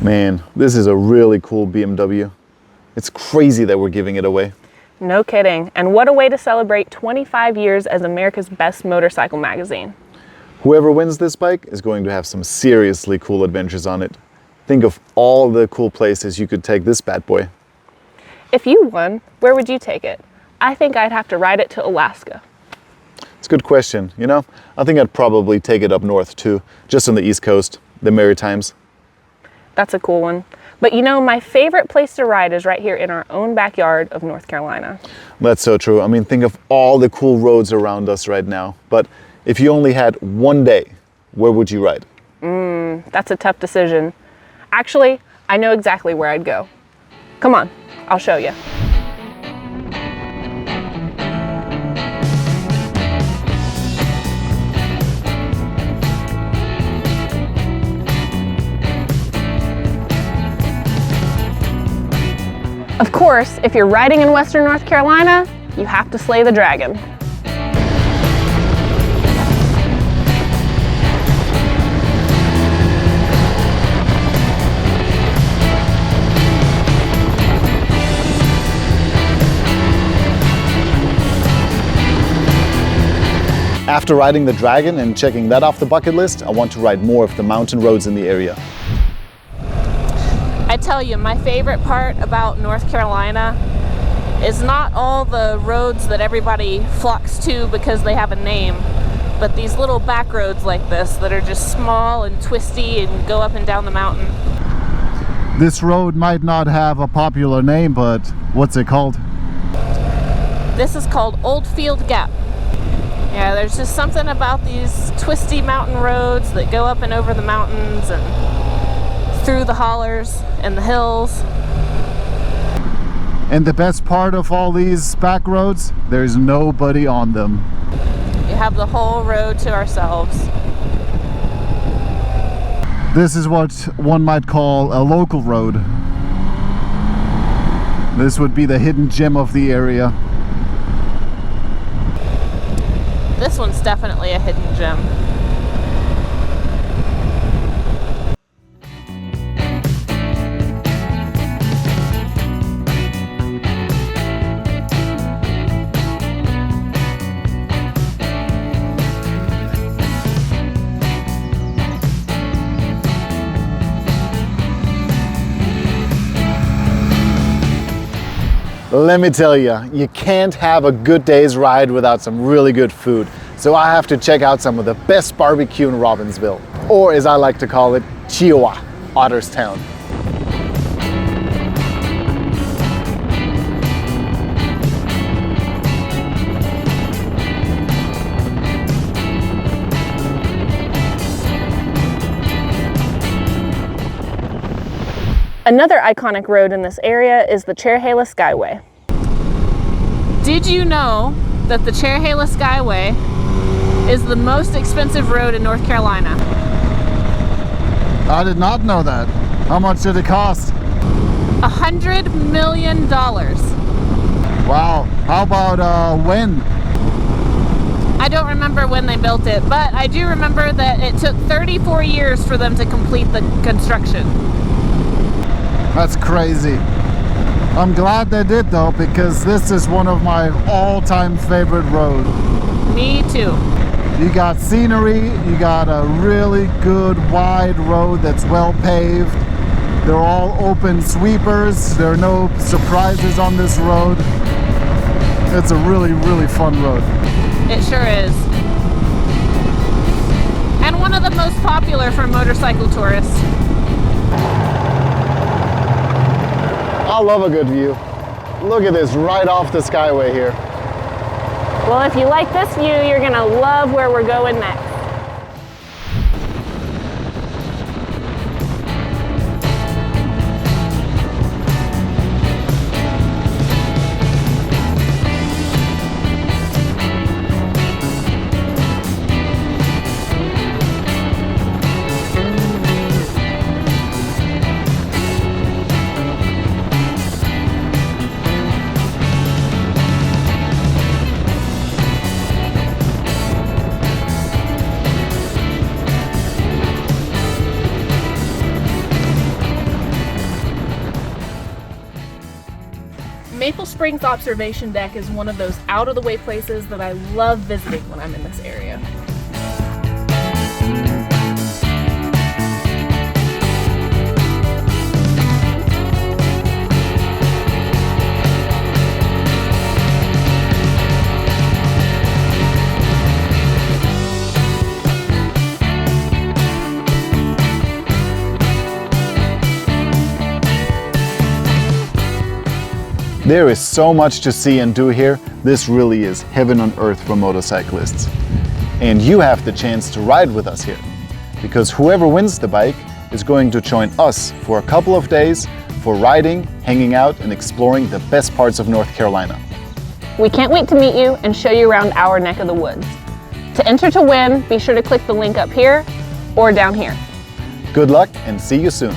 Man, this is a really cool BMW. It's crazy that we're giving it away. No kidding. And what a way to celebrate 25 years as America's best motorcycle magazine. Whoever wins this bike is going to have some seriously cool adventures on it. Think of all the cool places you could take this bad boy. If you won, where would you take it? I think I'd have to ride it to Alaska. It's a good question, you know? I think I'd probably take it up north too, just on the East Coast, the Maritimes. That's a cool one. But you know, my favorite place to ride is right here in our own backyard of North Carolina. That's so true. I mean, think of all the cool roads around us right now. But if you only had one day, where would you ride? That's a tough decision. Actually, I know exactly where I'd go. Come on, I'll show you. Of course, if you're riding in Western North Carolina, you have to slay the dragon. After riding the Dragon and checking that off the bucket list, I want to ride more of the mountain roads in the area. I tell you, my favorite part about North Carolina is not all the roads that everybody flocks to because they have a name, but these little back roads like this that are just small and twisty and go up and down the mountain. This road might not have a popular name, but what's it called? This is called Oldfield Gap. Yeah, there's just something about these twisty mountain roads that go up and over the mountains and through the hollers and the hills. And the best part of all these back roads, there's nobody on them. You have the whole road to ourselves. This is what one might call a local road. This would be the hidden gem of the area. This one's definitely a hidden gem. Let me tell you, you can't have a good day's ride without some really good food. So I have to check out some of the best barbecue in Robbinsville, or as I like to call it, Chia, Otter's town. Another iconic road in this area is the Hala Skyway. Did you know that the Hala Skyway is the most expensive road in North Carolina? I did not know that. How much did it cost? $100 million. Wow. How about when? I don't remember when they built it, but I do remember that it took 34 years for them to complete the construction. That's crazy. I'm glad they did though, because this is one of my all-time favorite roads. Me too. You got scenery, you got a really good wide road that's well paved. They're all open sweepers. There are no surprises on this road. It's a really, really fun road. It sure is. And one of the most popular for motorcycle tourists. I love a good view. Look at this right off the Skyway here. Well, if you like this view, you're gonna love where we're going next. Maple Springs Observation Deck is one of those out-of-the-way places that I love visiting when I'm in this area. There is so much to see and do here. This really is heaven on earth for motorcyclists. And you have the chance to ride with us here, because whoever wins the bike is going to join us for a couple of days for riding, hanging out, and exploring the best parts of North Carolina. We can't wait to meet you and show you around our neck of the woods. To enter to win, be sure to click the link up here or down here. Good luck and see you soon.